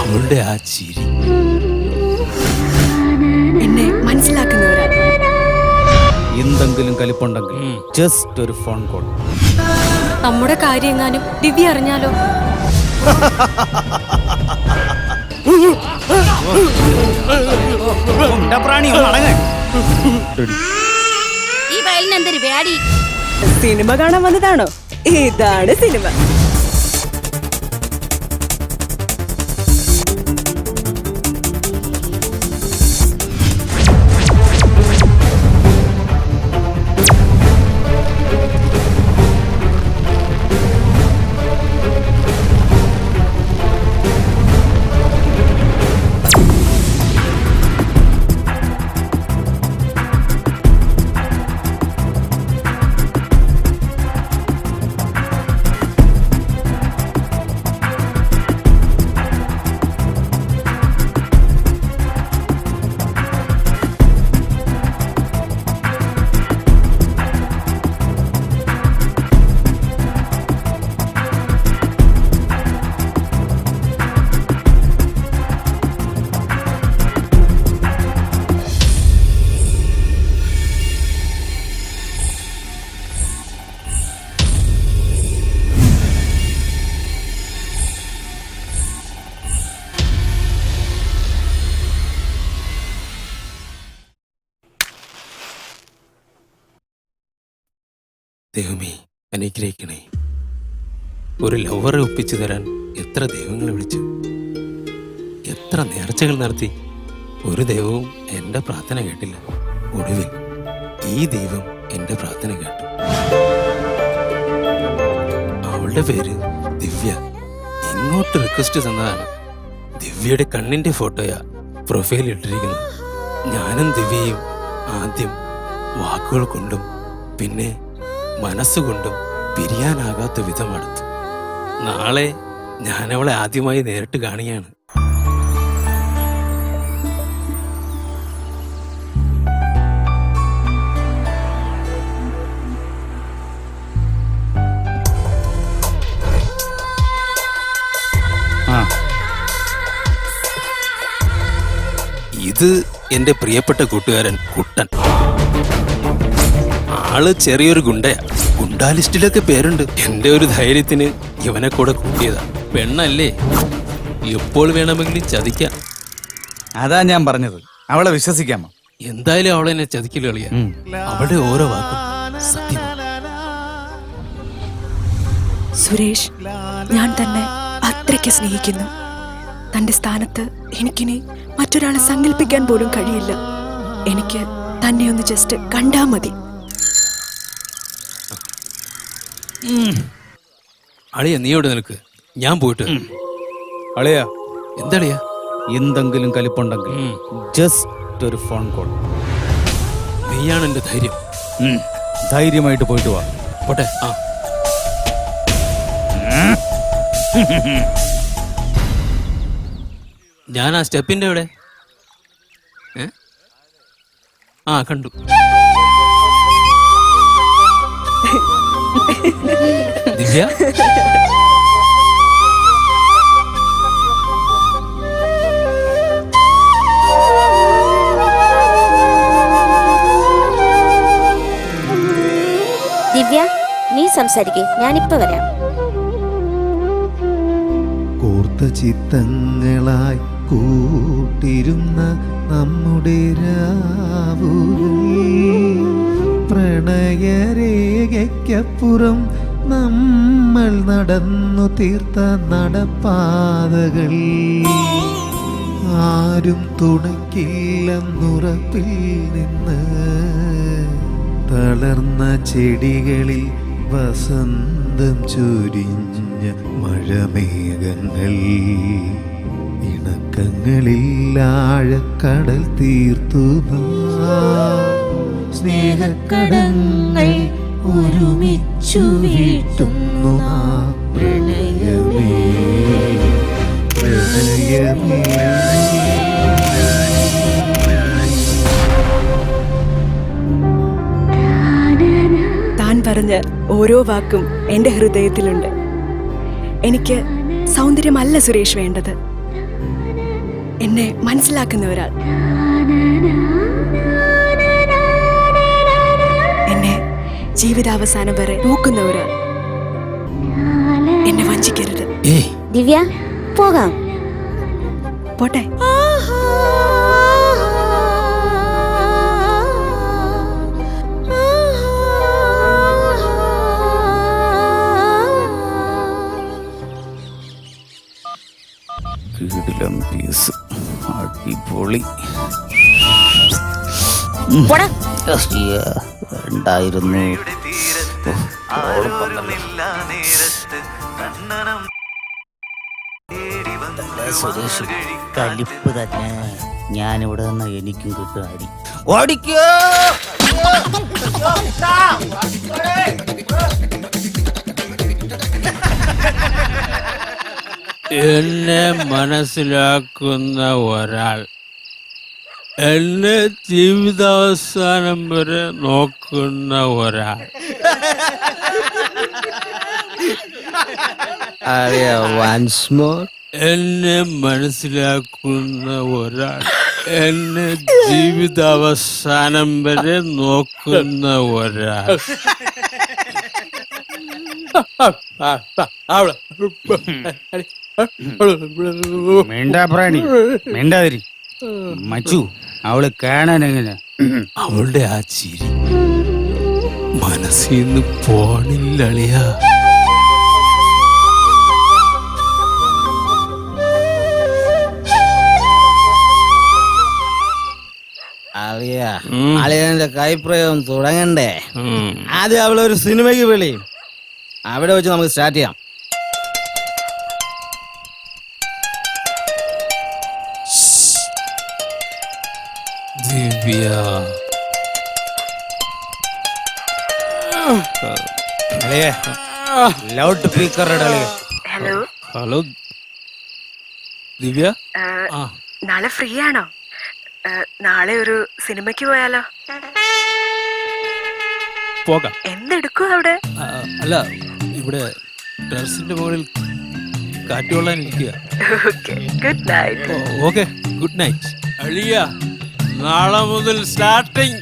അവളുടെ ആ ചിരി എന്നെ മനസ്സിലാക്കുന്നവരാ. എന്തെങ്കിലും കലിപ്പുണ്ടെങ്കിൽ ജസ്റ്റ് ഒരു ഫോൺ കോൾ. നമ്മുടെ കാര്യം എങ്ങാനും ദിവ്യ അറിഞ്ഞാലോ? ഈ വയലിന് എന്തൊരു വേടി. സിനിമ കാണാൻ വന്നതാണോ? ഇതാണ് സിനിമ. ദൈവമേ അനുഗ്രഹിക്കണേ. ഒരു ലവറെ ഒപ്പിച്ചു തരാൻ എത്ര ദൈവങ്ങളെ വിളിച്ചു, എത്ര നേർച്ചകൾ നടത്തി. ഒരു ദൈവവും എൻ്റെ പ്രാർത്ഥന കേട്ടില്ല. ഒടുവിൽ ഈ ദൈവം എൻ്റെ പ്രാർത്ഥന കേട്ടു. അവളുടെ പേര് ദിവ്യ. ഇങ്ങോട്ട് റിക്വസ്റ്റ് തന്നതാണ്. ദിവ്യയുടെ കണ്ണിന്റെ ഫോട്ടോയാ പ്രൊഫൈൽ ഇട്ടിരിക്കുന്നത്. ഞാനും ദിവ്യയും ആദ്യം വാക്കുകൾ കൊണ്ടും പിന്നെ മനസ്സുകൊണ്ടും പിരിയാനാകാത്ത വിധം അടുത്തു. നാളെ ഞാനവളെ ആദ്യമായി നേരിട്ട് കാണുകയാണ്. ഇത് എന്റെ പ്രിയപ്പെട്ട കൂട്ടുകാരൻ കുട്ടൻ. ആള് ചെറിയൊരു ഗുണ്ടയാ. ഗുണ്ടാ ലിസ്റ്റിലൊക്കെ പേരുണ്ട്. എന്റെ ഒരു ധൈര്യത്തിന് ഇവനെ കൂടെ കൂട്ടിയതാ. പെണ്ണല്ലേ, എപ്പോൾ വേണമെങ്കിലും ചതിക്കാം. അതാ ഞാൻ പറഞ്ഞത്, അവളെ വിശ്വസിക്കാമോ? എന്തായാലും അവളെ എന്നെ ചതിക്കല് കളിയാ. അവളുടെ ഓരോ വാക്കും സത്യമാണ്. സുരേഷ്, ഞാൻ തന്നെ അത്രയ്ക്ക് സ്നേഹിക്കുന്നു. തന്റെ സ്ഥാനത്ത് എനിക്കിനി മറ്റൊരാളെ സങ്കല്പിക്കാൻ പോലും കഴിയില്ല. എനിക്ക് തന്നെ ഒന്ന് ജസ്റ്റ് കണ്ടാ മതി. അളിയ, നീ ഇവിടെ നിൽക്ക്, ഞാൻ പോയിട്ട്. അളിയാ, എന്താളിയാ? എന്തെങ്കിലും കലിപ്പുണ്ടെങ്കിൽ ജസ്റ്റ് ഒരു ഫോൺ കോൾ. നീയാണ് എന്റെ ധൈര്യം. ധൈര്യമായിട്ട് പോയിട്ട് വാ. പോട്ടെ. ആ ഞാൻ ആ സ്റ്റെപ്പിന്റെ ഇവിടെ കണ്ടു. ദിവ്യ, ദിവ്യ, നീ സംസാരിക്കേ, ഞാനിപ്പോ വരാം. കൂർത്ത ചിത്തങ്ങളായി കൂട്ടിരുന്ന നമ്മുടെ രാവുകൾ, പ്രണയരേഖയ്ക്കപ്പുറം നമ്മൾ നടന്നു തീർത്ത നടപ്പാതകൾ, ആരും തുണയ്ക്കില്ലെന്നുറപ്പിൽ നിന്ന് തളർന്ന ചെടികളിൽ വസന്തം ചൊരിഞ്ഞ മഴമേഘങ്ങൾ, ഇണക്കങ്ങളിൽ ആഴക്കടൽ തീർത്തു സ്നേഹക്കടങ്ങൾ ഒരുമിച്ചു വീട്ടുന്നു പ്രണയമേ പ്രണയമേ. താൻ പറഞ്ഞ ഓരോ വാക്കും എൻ്റെ ഹൃദയത്തിലുണ്ട്. എനിക്ക് സൗന്ദര്യമല്ല സുരേഷ് വേണ്ടത്, എന്നെ മനസ്സിലാക്കുന്ന ഒരാൾ, എന്നെ ജീവിതാവസാനം വരെ നോക്കുന്ന ഒരാൾ. എന്നെ വഞ്ചിക്കരുത്. ഏയ് ദിവ്യ, പോകാം. പോട്ടെ. കിടിലം പീസ്, അടിപൊളി. പോടാ. ഉണ്ടായിരുന്നു. സുരേഷ് കലിപ്പ് തന്നെ. ഞാനിവിടെ നിന്ന് എനിക്കും കിട്ടും അടി. ഓടിക്കോ. എന്നെ മനസ്സിലാക്കുന്ന ഒരാൾ, എന്നെ ജീവിതാവസാനം വരെ നോക്കുന്ന ഒരാൾ. Once more. എന്നെ മനസ്സിലാക്കുന്ന ഒരാൾ, എന്നെ ജീവിതാവസാനം വരെ നോക്കുന്ന ഒരാൾ. മിണ്ടാപ്രാണി, മിണ്ടാതിരി. മച്ചു, അവള് കാണാൻ എങ്ങനെ? അവളുടെ ആ ചിരി മനസ്സിന്ന് പോണില്ലളിയാ. അളിയന്റെ കൈപ്രയോഗം തുടങ്ങണ്ടേ? ആദ്യം അവളൊരു സിനിമയ്ക്ക് വിളി, അവിടെ വെച്ച് നമുക്ക് സ്റ്റാർട്ട് ചെയ്യാം. ദിവ്യ, ലൗഡ് സ്പീക്കർ. ഹലോ, ഹലോ ദിവ്യ. ആ, നാളെ ഫ്രീ ആണോ? നാളെ ഒരു സിനിമയ്ക്ക് പോയാലോ? പോകാം. എന്തെടുക്കും അവിടെ? അല്ല, ഇവിടെ ടെറസിന്റെ മുകളിൽ കാറ്റുകൊള്ളാൻ ഇരിക്കുക. Good night. Okay, good night. അളിയ, നാളെ മുതൽ സ്റ്റാർട്ടിങ്.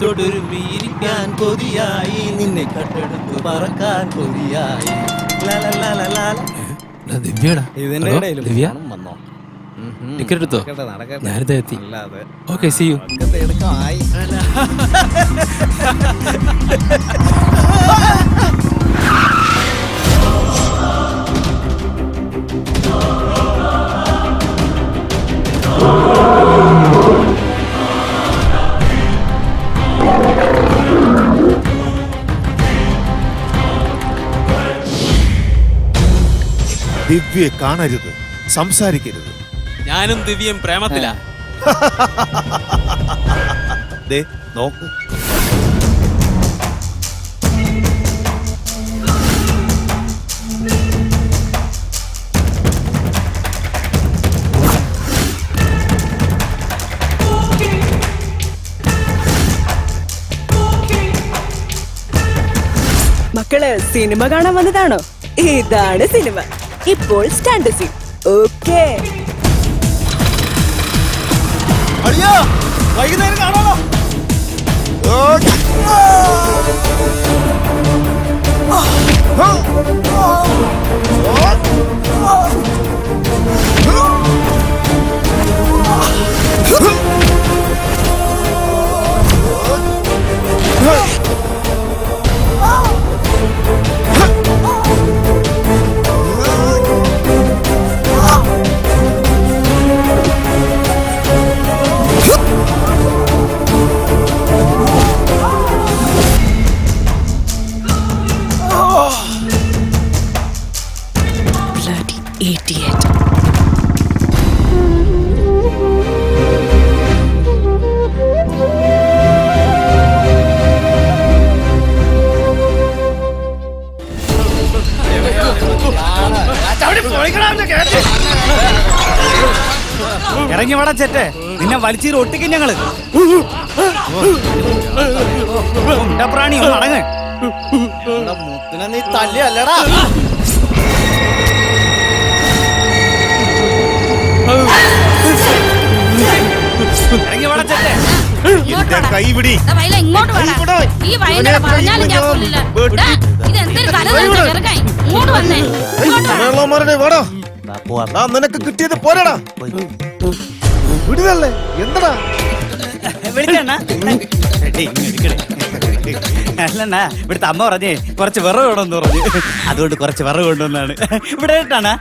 തൊടുരുമിയിരിക്കാൻ കൊതിയായി, നിന്നെ കട്ടെടുത്ത് പറക്കാൻ കൊതിയായി. ദിവ്യടാ. ദിവ്യ, വന്നോ? ടിക്കറ്റ് എടുത്തോ? ഞാനിതാ എത്തി. Okay, see you. ദിവ്യയെ കാണരുത്, സംസാരിക്കരുത്. ഞാനും ദിവ്യയും പ്രേമത്തിലാ. ദേ നോക്ക്. മക്കള് സിനിമ കാണാൻ വന്നതാണോ? ഇതാണ് സിനിമ. ഇപ്പോൾ സ്റ്റാൻഡ് സീൻ. ഓക്കേ, വൈകുന്നേരം കാണാമോ? bloody idiot. ഇറങ്ങി വേടാ ചെറ്റേ, നിന്നെ വലിച്ചീര് ഒട്ടിക്കും ഞങ്ങള്. പ്രാണി ഒന്ന് അടങ്ങ്. മുത്തിനെ നീ തല്ലിയല്ലടാ. എന്റെ കൈ പിടി. ഇങ്ങോട്ട് വേണം ഈ വയലിനെ പറഞ്ഞാലും ഞാൻ കൊല്ലില്ല. ദാ, ഇത് എന്തൊരു കല തന്നെ ചെറുക്കായി. ഇങ്ങോട്ട് വന്നേ, ഇങ്ങോട്ട് വാ. വെള്ളമാരുടെ വാടാ. ആ, നിനക്ക് കിട്ടിയത് പോരാടാ. വിടുതല്ലേ എന്തടാ? അല്ലണ്ണ ഇവിടുത്തെ അമ്മ പറഞ്ഞേ കുറച്ച് വിറവ് വേണമെന്ന് പറഞ്ഞു, അതുകൊണ്ട് കുറച്ച് വിറവ് കൊണ്ടുവന്നാണ്. ഇവിടെ ഇട്ടാണ്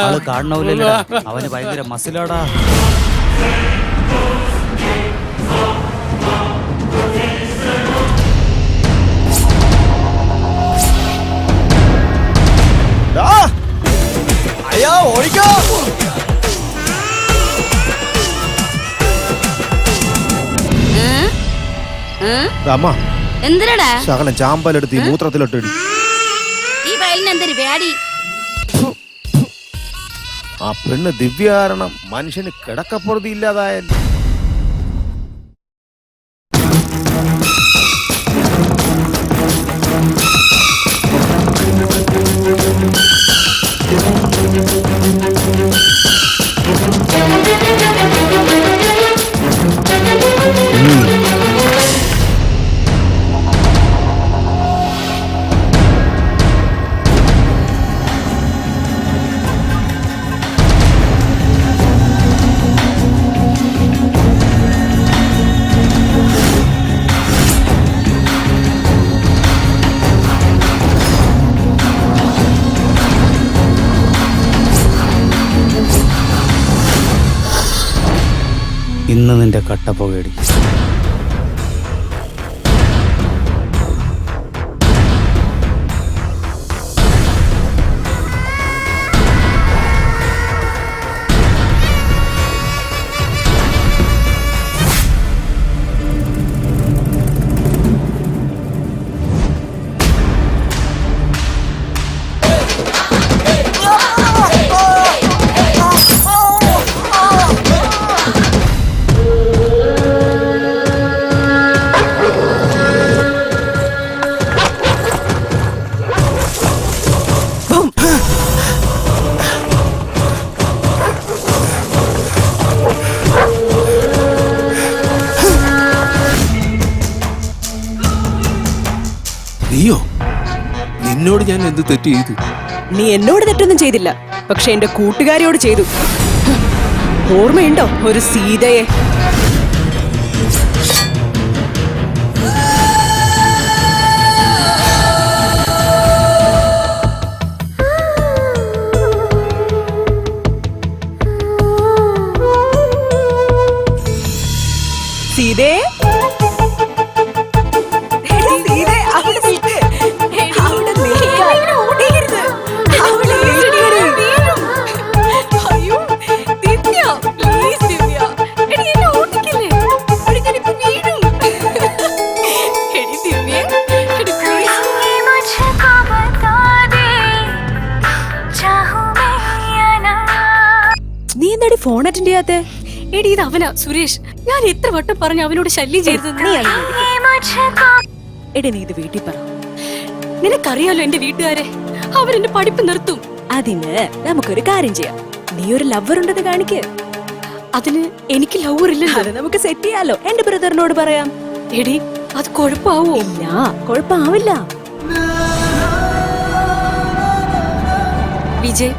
ആള് കാണണമില്ലല്ലോ, അവന് ഭയങ്കര മസിലാടാ. അയ്യോ ഓടിക്കോ. അമ്മ എന്തിനടാ ശകലം ചാമ്പലെടുത്ത് ഈ മൂത്രത്തിലിട്ടിടി. ഈ വയലിന് എന്തൊരു വേടി? ആ പെണ്ണ് ദിവ്യ കാരണം മനുഷ്യന് കിടക്കപ്പുറതി ഇല്ലാതായല്ലോ. ഇന്ന് നിന്റെ കട്ടപ്പുകയടി. നീയോ? നിന്നോട് ഞാൻ എന്ത് തെറ്റ് ചെയ്തു? നീ എന്നോട് തെറ്റൊന്നും ചെയ്തില്ല, പക്ഷെ എന്റെ കൂട്ടുകാരിയോട് ചെയ്തു. ഓർമ്മയുണ്ടോ ഒരു സീതയെ? സീതേ, നീ എന്താടി ഫോൺ അറ്റൻഡ് ചെയ്യാത്തെ? എടി ഇത് അവനാ സുരേഷ്. ഞാൻ എത്ര വട്ടം പറഞ്ഞു അവനോട് ശല്യം ചെയ്തത്. എടി നീ ഇത് വീട്ടിൽ പറ. നിനക്കറിയാലോ എന്റെ വീട്ടുകാരെ, അവരെന്റെ പഠിപ്പ് നിർത്തും. അതിന് നമുക്കൊരു കാര്യം ചെയ്യാം. നീ ഒരു ലവർ ഉണ്ടെന്ന് കാണിക്ക്. അതിന് എനിക്ക് ലവർ ഇല്ലല്ലോ. അത് നമുക്ക് സെറ്റ് ചെയ്യാലോ. എന്റെ ബ്രദറിനോട് പറയാം. എടി അത് കുഴപ്പമാവോ? ഇല്ല, കുഴപ്പമാവില്ല. വിജയ്,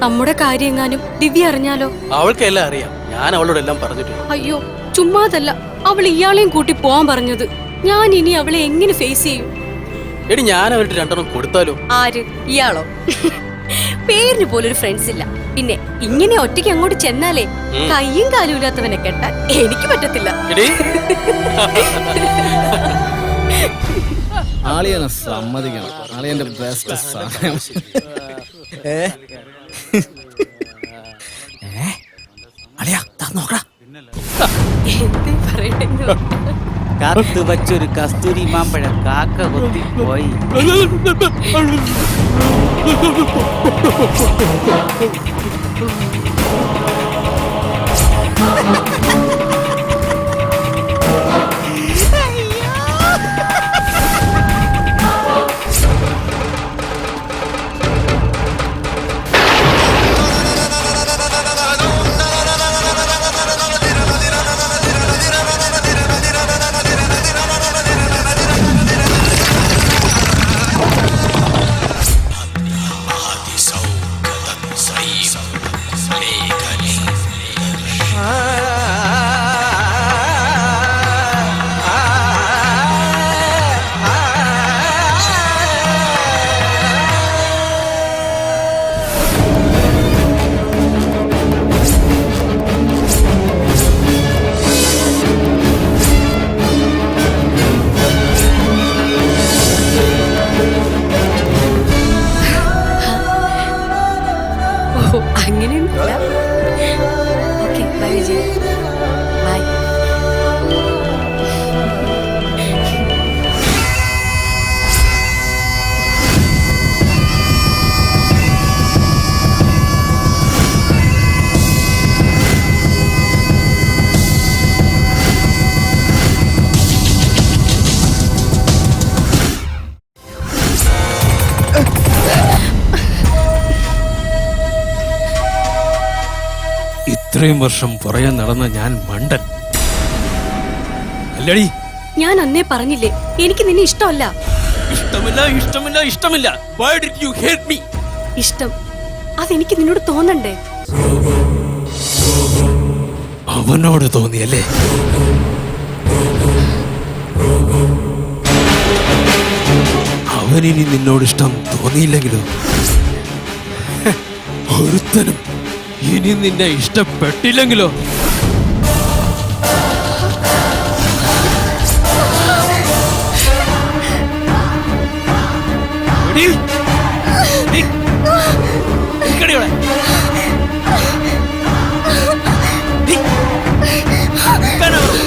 നമ്മുടെ കാര്യം എങ്ങാനും ദിവ്യ അറിഞ്ഞാലോ? അവൾക്ക് എല്ലാം അറിയാം. ഞാൻ അവളോട് എല്ലാം പറഞ്ഞിട്ടുണ്ട്. അയ്യോ, ചുമ്മാതല്ല, അവൾ ഇയാളെയും കൂട്ടി പോവാൻ പറഞ്ഞത്. ഞാൻ ഇനി അവളെ എങ്ങനെ ഫേസ് ചെയ്യും? എടി ഞാൻ അവരുടെ രണ്ടെണ്ണം കൊടുത്താലോ? ആര്? ഇയാളോ? പേരിന് പോലൊരു ഫ്രണ്ട്സ് ഇല്ല. പിന്നെ ഇങ്ങനെ ഒറ്റയ്ക്ക് അങ്ങോട്ട് ചെന്നാലേ കയ്യും കാലും ഇല്ലാത്തവനെ കെട്ടാൻ എനിക്ക് പറ്റത്തില്ല. ആളിയനെ സമ്മതിക്കണം. ആളിയന്റെ ബെസ്റ്റ് സാധനം. എന്തേ പറയട്ടെ? കാത്തു വച്ചൊരു കസ്തൂരി മാമ്പഴം കാക്ക കൊത്തി പോയി. ഇത്രയും വർഷം പുറകെ നടന്ന ഞാൻ മണ്ടൻ അല്ലടി. ഞാൻ അന്നേ പറഞ്ഞില്ലേ എനിക്ക് നിന്നെ ഇഷ്ടമല്ല. ഇഷ്ടമില്ല ഇഷ്ടമില്ല ഇഷ്ടമില്ല. Why did you hate me? ഇഷ്ടം അതെനിക്ക് നിന്നോട് തോന്നണ്ടേ? അവനോട് തോന്നിയല്ലേ? അവനിനി നിന്നോട് ഇഷ്ടം തോന്നിയില്ലെങ്കിലോ? ഒരുത്തനും ഇനി നിന്നെ ഇഷ്ടപ്പെട്ടില്ലെങ്കിലോ? എടീ, നിക്കടി അവിടെ. നിക്കാനാ പറഞ്ഞത്?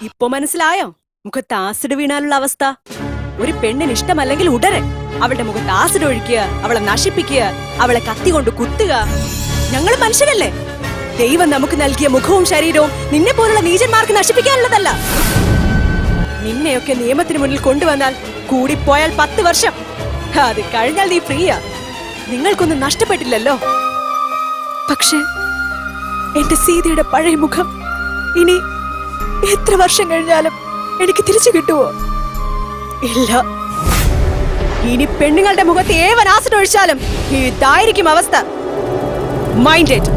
ഇപ്പൊ മനസ്സിലായോ മുഖത്ത് ആസിഡ് വീണാലുള്ള അവസ്ഥ? ഒരു പെണ്ണിന് ഇഷ്ടമല്ലെങ്കിൽ ഉടനെ അവളുടെ മുഖത്ത് ആസിഡ് ഒഴിക്കുക, അവളെ നശിപ്പിക്കുക, അവളെ കത്തി കൊണ്ട് കുത്തുക. ഞങ്ങൾ മനുഷ്യരല്ലേ? ദൈവം നമുക്ക് നൽകിയ മുഖവും ശരീരവും നിന്നെ പോലുള്ള നീചന്മാർക്ക് നശിപ്പിക്കാനുള്ളതല്ല. നിന്നെയൊക്കെ നിയമത്തിന് മുന്നിൽ കൊണ്ടുവന്നാൽ കൂടിപ്പോയാൽ 10 വർഷം. അത് കഴിഞ്ഞാൽ നീ ഫ്രീയാ. നിങ്ങൾക്കൊന്നും നഷ്ടപ്പെട്ടില്ലല്ലോ. പക്ഷേ എന്റെ സീതയുടെ പഴയ മുഖം ഇനി എത്ര വർഷം കഴിഞ്ഞാലും എനിക്ക് തിരിച്ചു കിട്ടുമോ? ഇല്ല. ഇനി പെണ്ണുങ്ങളുടെ മുഖത്ത് ഏവൻ ആസിഡ് ഒഴിച്ചാലും ഇതായിരിക്കും അവസ്ഥ. Mind it.